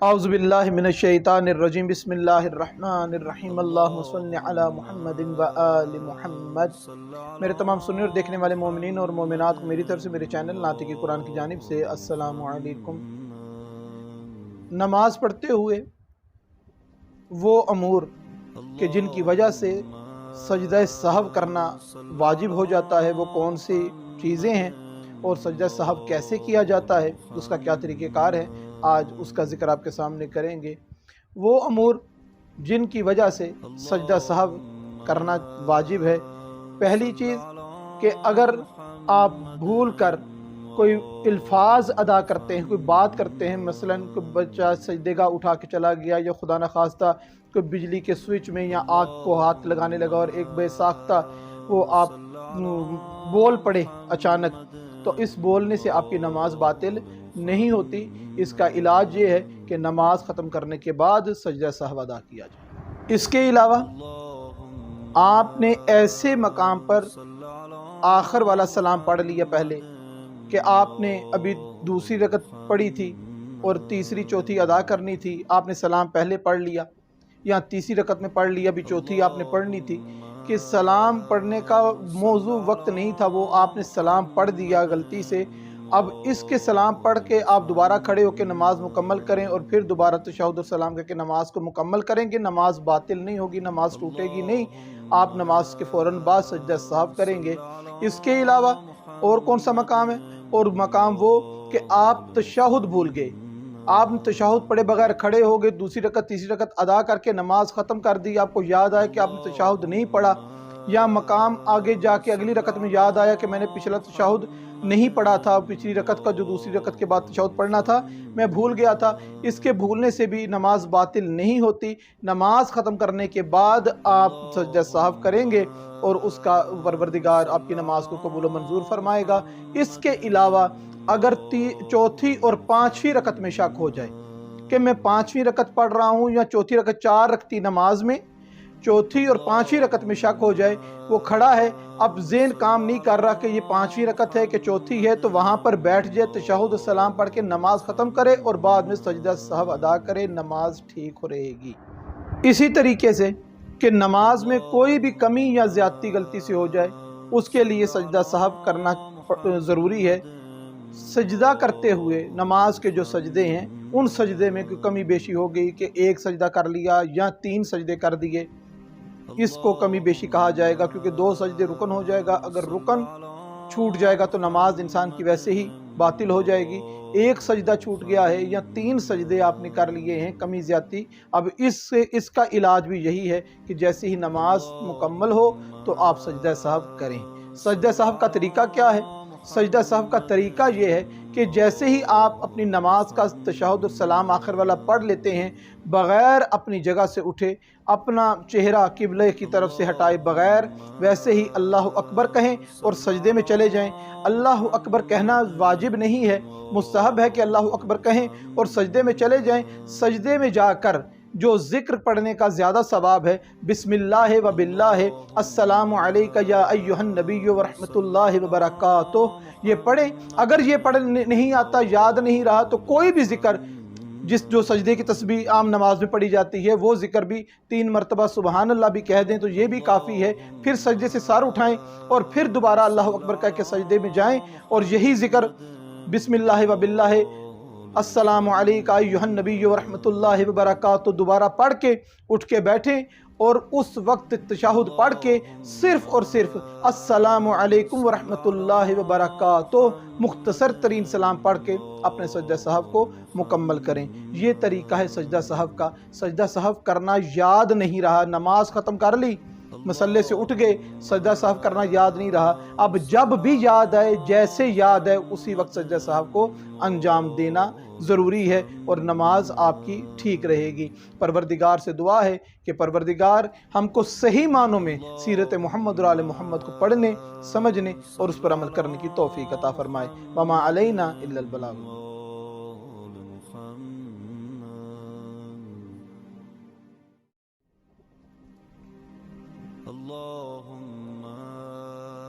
اعوذ باللہ من الشیطان الرجیم بسم اللہ الرحمن الرحیم اللہم صلی علی محمد و آل محمد۔ میرے تمام سننے اور دیکھنے والے مومنین اور مومنات کو میری طرف سے میرے چینل ناطق قرآن کی جانب سے السلام علیکم۔ نماز پڑھتے ہوئے وہ امور کہ جن کی وجہ سے سجدہ سہو کرنا واجب ہو جاتا ہے وہ کون سی چیزیں ہیں اور سجدہ سہو کیسے کیا جاتا ہے، اس کا کیا طریقہ کار ہے، آج اس کا ذکر آپ کے سامنے کریں گے۔ وہ امور جن کی وجہ سے سجدہ سہو کرنا واجب ہے، پہلی چیز کہ اگر آپ بھول کر کوئی الفاظ ادا کرتے ہیں، کوئی بات کرتے ہیں، مثلا کوئی بچہ سجدے گاہ اٹھا کے چلا گیا یا خدا نخواستہ کوئی بجلی کے سوئچ میں یا آنکھ کو ہاتھ لگانے لگا اور ایک بے ساختہ وہ آپ بول پڑے اچانک، تو اس بولنے سے آپ کی نماز باطل نہیں ہوتی۔ اس کا علاج یہ ہے کہ نماز ختم کرنے کے بعد سجدہ سہو ادا کیا جائے۔ اس کے علاوہ آپ نے ایسے مقام پر آخر والا سلام پڑھ لیا پہلے کہ آپ نے ابھی دوسری رکعت پڑھی تھی اور تیسری چوتھی ادا کرنی تھی، آپ نے سلام پہلے پڑھ لیا یا تیسری رکعت میں پڑھ لیا، ابھی چوتھی آپ نے پڑھنی تھی، کہ سلام پڑھنے کا موضوع وقت نہیں تھا، وہ آپ نے سلام پڑھ دیا غلطی سے۔ اب اس کے سلام پڑھ کے آپ دوبارہ کھڑے ہو کے نماز مکمل کریں اور پھر دوبارہ تشہد اور سلام کر کے نماز کو مکمل کریں گے، نماز باطل نہیں ہوگی، نماز ٹوٹے گی نہیں، آپ نماز کے فوراً بعد سجدہ سہو کریں گے۔ اس کے علاوہ اور کون سا مقام ہے؟ اور مقام وہ کہ آپ تشہد بھول گئے، آپ نے تشہد پڑھے بغیر کھڑے ہو گئے، دوسری رکعت تیسری رکعت ادا کر کے نماز ختم کر دی، آپ کو یاد آیا کہ آپ نے تشہد نہیں پڑھا، یا مقام آگے جا کے اگلی رکعت میں یاد آیا کہ میں نے پچھلا تشہد نہیں پڑھا تھا، پچھلی رکعت کا جو دوسری رکعت کے بعد تشہد پڑھنا تھا میں بھول گیا تھا، اس کے بھولنے سے بھی نماز باطل نہیں ہوتی۔ نماز ختم کرنے کے بعد آپ سجدہ سہو کریں گے اور اس کا پروردگار آپ کی نماز کو قبول و منظور فرمائے گا۔ اس کے علاوہ اگر چوتھی اور پانچویں رکعت میں شک ہو جائے کہ میں پانچویں رکعت پڑھ رہا ہوں یا چوتھی رکعت، چار رکعتی نماز میں چوتھی اور پانچویں رکعت میں شک ہو جائے، وہ کھڑا ہے، اب ذہن کام نہیں کر رہا کہ یہ پانچویں رکعت ہے کہ چوتھی ہے، تو وہاں پر بیٹھ جائے، تشہد و سلام پڑھ کے نماز ختم کرے اور بعد میں سجدہ سہو ادا کرے، نماز ٹھیک ہو رہے گی۔ اسی طریقے سے کہ نماز میں کوئی بھی کمی یا زیادتی غلطی سے ہو جائے، اس کے لیے سجدہ سہو کرنا ضروری ہے۔ سجدہ کرتے ہوئے نماز کے جو سجدے ہیں، ان سجدے میں کوئی کمی بیشی ہو گئی کہ ایک سجدہ کر لیا یا تین سجدے کر دیے، اس کو کمی بیشی کہا جائے گا، کیونکہ دو سجدے رکن ہو جائے گا، اگر رکن چھوٹ جائے گا تو نماز انسان کی ویسے ہی باطل ہو جائے گی۔ ایک سجدہ چھوٹ گیا ہے یا تین سجدے آپ نے کر لیے ہیں کمی زیادتی، اب اس کا علاج بھی یہی ہے کہ جیسے ہی نماز مکمل ہو تو آپ سجدہ سہو کریں۔ سجدہ سہو کا طریقہ کیا ہے؟ سجدہ سہو کا طریقہ یہ ہے کہ جیسے ہی آپ اپنی نماز کا تشہد السلام آخر والا پڑھ لیتے ہیں، بغیر اپنی جگہ سے اٹھے، اپنا چہرہ قبلے کی طرف سے ہٹائے بغیر، ویسے ہی اللہ اکبر کہیں اور سجدے میں چلے جائیں۔ اللہ اکبر کہنا واجب نہیں ہے، مستحب ہے کہ اللہ اکبر کہیں اور سجدے میں چلے جائیں۔ سجدے میں جا کر جو ذکر پڑھنے کا زیادہ ثواب ہے، بسم اللہ و باللہ، السلام علیکہ یا ایہا النبی ورحمۃ اللہ وبرکاتہ، یہ پڑھیں۔ اگر یہ پڑھنے نہیں آتا، یاد نہیں رہا، تو کوئی بھی ذکر جو سجدے کی تسبیح عام نماز میں پڑھی جاتی ہے، وہ ذکر بھی 3 مرتبہ سبحان اللہ بھی کہہ دیں تو یہ بھی کافی ہے۔ پھر سجدے سے سر اٹھائیں اور پھر دوبارہ اللہ اکبر کہہ کے سجدے میں جائیں اور یہی ذکر بسم اللہ و باللہ، السلام علیکہ ایہا النبی ورحمۃ اللہ وبرکاتہ دوبارہ پڑھ کے اٹھ کے بیٹھیں اور اس وقت تشہد پڑھ کے صرف اور صرف السلام علیکم ورحمۃ اللہ وبرکاتہ مختصر ترین سلام پڑھ کے اپنے سجدہ سہو کو مکمل کریں۔ یہ طریقہ ہے سجدہ سہو کا۔ سجدہ سہو کرنا یاد نہیں رہا، نماز ختم کر لی، مصلے سے اٹھ گئے، سجدہ سہو کرنا یاد نہیں رہا، اب جب بھی یاد آئے، جیسے یاد ہے، اسی وقت سجدہ سہو کو انجام دینا ضروری ہے اور نماز آپ کی ٹھیک رہے گی۔ پروردگار سے دعا ہے کہ پروردگار ہم کو صحیح معنوں میں سیرت محمد اور آل محمد کو پڑھنے، سمجھنے اور اس پر عمل کرنے کی توفیق عطا فرمائے۔ وما علینا الا البلاغ۔